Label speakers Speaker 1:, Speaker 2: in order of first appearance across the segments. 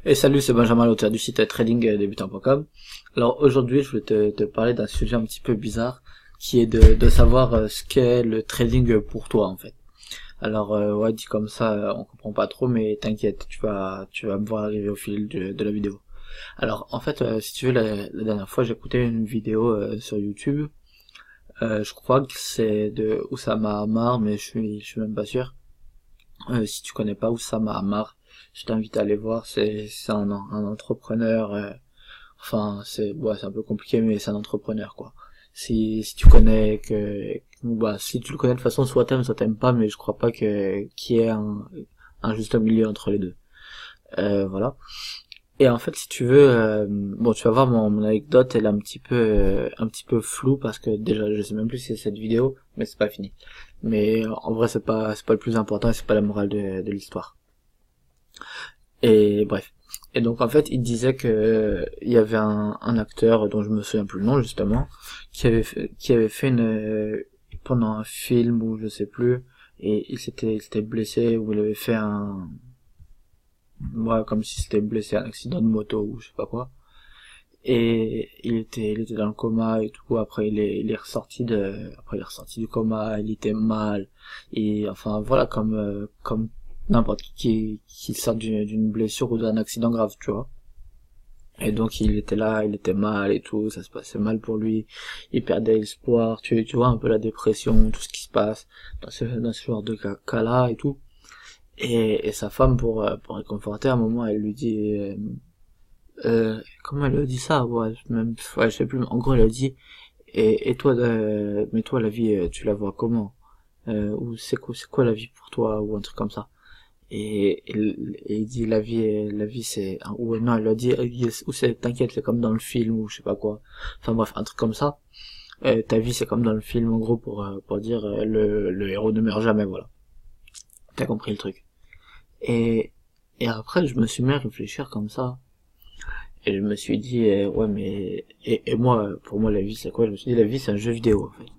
Speaker 1: Et salut, c'est Benjamin, l'auteur du site tradingdebutant.com. Alors aujourd'hui, je vais te parler d'un sujet un petit peu bizarre, qui est de savoir ce qu'est le trading pour toi en fait. Alors ouais, dit comme ça, on comprend pas trop, mais t'inquiète, tu vas me voir arriver au fil de la vidéo. Alors en fait, si tu veux, la dernière fois, j'écoutais une vidéo sur YouTube. Je crois que c'est de Oussama Ammar, mais je suis même pas sûr. Si tu connais pas Oussama Ammar, je t'invite à aller voir. C'est un entrepreneur. Enfin, c'est un peu compliqué, mais c'est un entrepreneur quoi. Si tu connais si tu le connais de toute façon, soit t'aimes pas, mais je crois pas qu'il y ait un juste milieu entre les deux. Voilà. Et en fait, si tu veux, bon, tu vas voir mon anecdote, elle est un petit peu floue parce que déjà, je sais même plus si c'est cette vidéo, mais c'est pas fini. Mais en vrai, c'est pas le plus important et c'est pas la morale de l'histoire. Et bref. Et donc en fait, il disait que il y avait un acteur dont je me souviens plus le nom justement, qui avait fait pendant un film ou je sais plus, et il s'était blessé ou il avait fait comme si c'était blessé, un accident de moto ou je sais pas quoi. Et il était dans le coma et tout. Après il est ressorti du coma. Il était mal. Et enfin voilà, comme n'importe qui sort d'une blessure ou d'un accident grave, tu vois. Et donc il était là, il était mal et tout, ça se passait mal pour lui. Il perdait espoir. Tu vois un peu la dépression, tout ce qui se passe dans ce genre de cas-là et tout. Et sa femme pour réconforter, à un moment elle lui dit comment elle a dit ça, ouais, je sais plus, mais en gros elle a dit et toi mais toi la vie tu la vois comment, ou c'est quoi la vie pour toi, ou un truc comme ça. Et il dit la vie c'est ou non, elle a dit ou c'est t'inquiète, c'est comme dans le film ou je sais pas quoi, enfin bref, un truc comme ça. Ta vie c'est comme dans le film, en gros, pour dire le héros ne meurt jamais, voilà, t'as compris le truc. Et après je me suis mis à réfléchir comme ça. Et je me suis dit, ouais, mais et moi, pour moi, la vie, c'est quoi? Je me suis dit, la vie, c'est un jeu vidéo, en fait.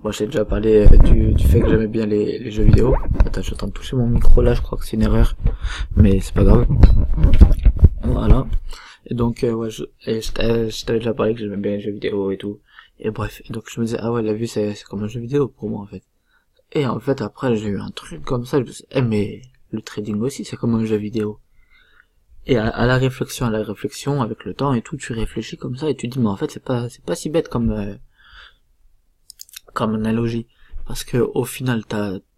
Speaker 1: Moi, j'ai déjà parlé du fait que j'aimais bien les jeux vidéo. Attends, je suis en train de toucher mon micro là, je crois que c'est une erreur, mais c'est pas grave. Voilà. Et donc, ouais, je t'avais déjà parlé que j'aimais bien les jeux vidéo et tout. Et bref, et donc je me disais, ah ouais, la vie, c'est comme un jeu vidéo pour moi, en fait. Et en fait, après, j'ai eu un truc comme ça, je me suis dit, mais le trading aussi, c'est comme un jeu vidéo. Et à la réflexion, avec le temps et tout, tu réfléchis comme ça et tu dis, mais en fait, c'est pas si bête comme analogie. Parce que au final,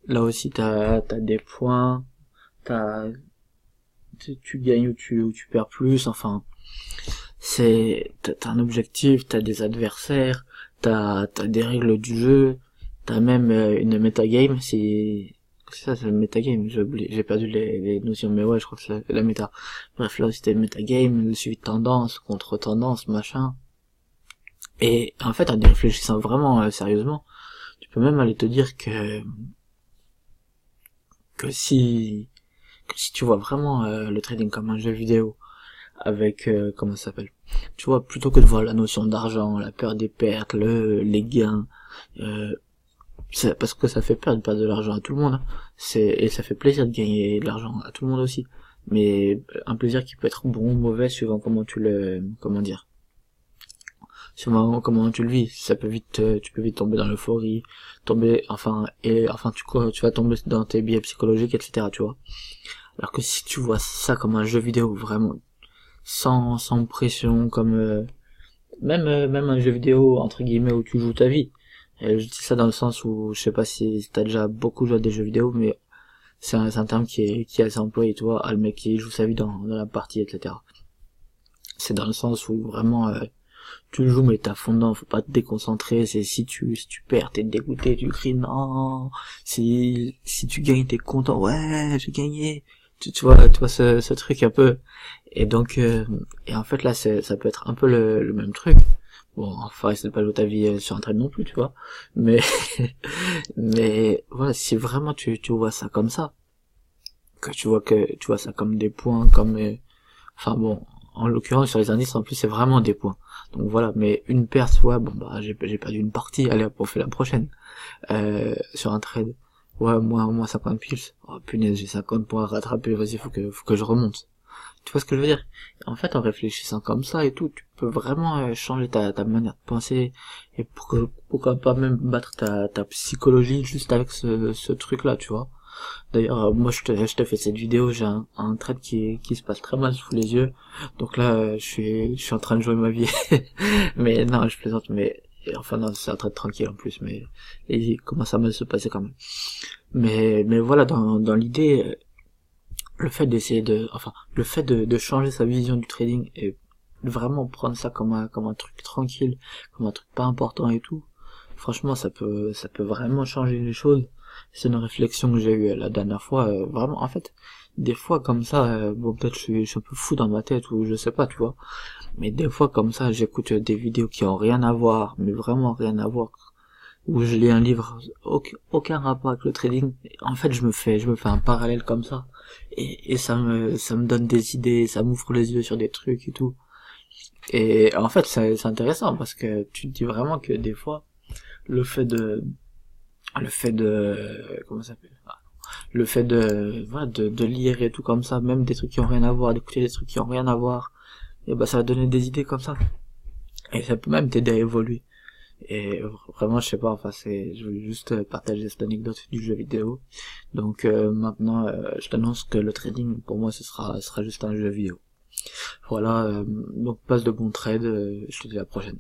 Speaker 1: là aussi, t'as des points, t'as, tu gagnes ou tu perds plus, enfin, t'as un objectif, t'as des adversaires, t'as des règles du jeu, t'as même une metagame, c'est ça, c'est le metagame, j'ai perdu les notions, mais ouais, je crois que c'est la méta. Bref, là, c'était le metagame, le suivi de tendance, contre-tendance, machin. Et en fait, en y réfléchissant vraiment sérieusement, tu peux même aller te dire que si tu vois vraiment le trading comme un jeu vidéo, avec, comment ça s'appelle? Tu vois, plutôt que de voir la notion d'argent, la peur des pertes, les gains, parce que ça fait peur de perdre de l'argent à tout le monde, hein. Et ça fait plaisir de gagner de l'argent à tout le monde aussi. Mais un plaisir qui peut être bon ou mauvais suivant suivant comment tu le vis. Tu peux vite tomber dans l'euphorie, tu vas tomber dans tes biais psychologiques, etc., tu vois. Alors que si tu vois ça comme un jeu vidéo, vraiment, sans pression, même un jeu vidéo, entre guillemets, où tu joues ta vie. Et je dis ça dans le sens où, je sais pas si t'as déjà beaucoup joué à des jeux vidéo, mais c'est un terme qui est assez employé, tu vois, le mec qui joue sa vie dans la partie, etc. C'est dans le sens où vraiment, tu joues mais t'as fond dedans, faut pas te déconcentrer, c'est si tu perds, t'es dégoûté, tu cries non, si tu gagnes, t'es content, ouais, j'ai gagné. Tu vois ce truc un peu. Et donc, et en fait là, ça peut être un peu le même truc. Bon, enfin, essaie de pas jouer ta vie sur un trade non plus, tu vois. Mais, mais, voilà, si vraiment tu vois ça comme ça, que tu vois ça comme des points, enfin bon, en l'occurrence, sur les indices, en plus, c'est vraiment des points. Donc voilà, mais une perte, ouais, bon, bah, j'ai perdu une partie, allez, hop, on fait la prochaine. Sur un trade. Ouais, moi 50 piles. Oh, punaise, j'ai 50 points à rattraper, vas-y, faut que je remonte. Tu vois ce que je veux dire? En fait, en réfléchissant comme ça et tout, tu peux vraiment changer ta manière de penser et pourquoi pas même battre ta psychologie juste avec ce truc-là, tu vois. D'ailleurs, moi, je te fais cette vidéo, j'ai un trade qui se passe très mal sous les yeux. Donc là, je suis en train de jouer ma vie. Mais non, je plaisante, mais, enfin non, c'est un trade tranquille en plus, mais, il commence à mal se passer quand même. Mais voilà, dans l'idée, le fait d'essayer le fait de changer sa vision du trading et vraiment prendre ça comme un truc tranquille, comme un truc pas important et tout, franchement, ça peut vraiment changer les choses. C'est une réflexion que j'ai eue la dernière fois, vraiment, en fait, des fois comme ça, bon, peut-être je suis un peu fou dans ma tête ou je sais pas, tu vois, mais des fois comme ça, j'écoute des vidéos qui ont rien à voir, mais vraiment rien à voir, où je lis un livre, aucun rapport avec le trading. En fait, je me fais un parallèle comme ça, et ça me donne des idées, ça m'ouvre les yeux sur des trucs et tout. Et en fait, c'est intéressant parce que tu te dis vraiment que des fois, le fait de, comment ça s'appelle? Le fait voilà, de lire et tout comme ça, même des trucs qui ont rien à voir, d'écouter des trucs qui ont rien à voir, et ben ça va donner des idées comme ça. Et ça peut même t'aider à évoluer. Et vraiment, je sais pas, enfin je voulais juste partager cette anecdote du jeu vidéo. Donc maintenant, je t'annonce que le trading, pour moi, ce sera juste un jeu vidéo. Voilà, donc passe de bons trades, je te dis à la prochaine.